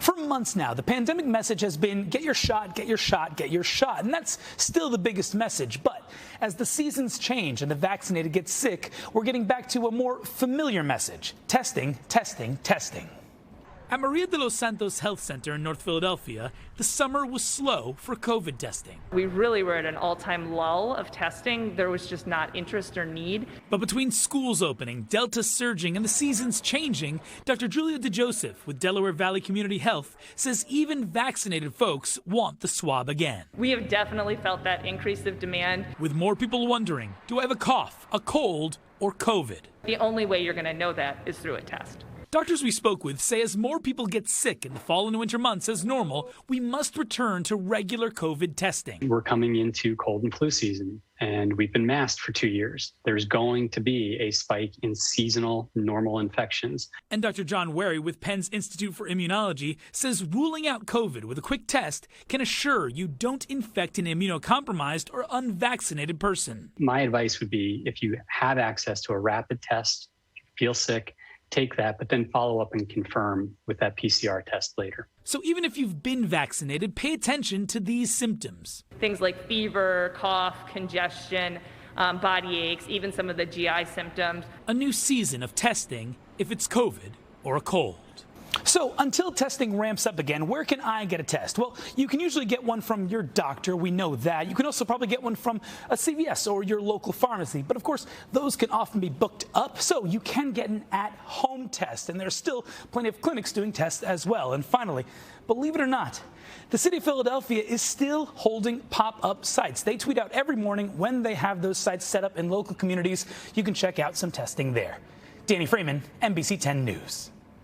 For months now, the pandemic message has been get your shot, get your shot, get your shot. And that's still the biggest message. But as the seasons change and the vaccinated get sick, we're getting back to a more familiar message. Testing, testing, testing. At Maria de los Santos Health Center in North Philadelphia, the summer was slow for COVID testing. We really were at an all-time lull of testing. There was just not interest or need. But between schools opening, Delta surging, and the seasons changing, Dr. Julia DeJoseph with Delaware Valley Community Health says even vaccinated folks want the swab again. We have definitely felt that increase of demand. With more people wondering, do I have a cough, a cold, or COVID? The only way you're going to know that is through a test. Doctors we spoke with say as more people get sick in the fall and winter months as normal, we must return to regular COVID testing. We're coming into cold and flu season, and we've been masked for 2 years. There's going to be a spike in seasonal normal infections. And Dr. John Wary with Penn's Institute for Immunology says ruling out COVID with a quick test can assure you don't infect an immunocompromised or unvaccinated person. My advice would be if you have access to a rapid test, feel sick, take that, but then follow up and confirm with that PCR test later. So even if you've been vaccinated, pay attention to these symptoms. Things like fever, cough, congestion, body aches, even some of the GI symptoms. A new season of testing if it's COVID or a cold. So until testing ramps up again, where can I get a test? Well, you can usually get one from your doctor. We know that. You can also probably get one from a CVS or your local pharmacy. But of course, those can often be booked up. So you can get an at-home test. And there's still plenty of clinics doing tests as well. And finally, believe it or not, the city of Philadelphia is still holding pop-up sites. They tweet out every morning when they have those sites set up in local communities. You can check out some testing there. Danny Freeman, NBC 10 News.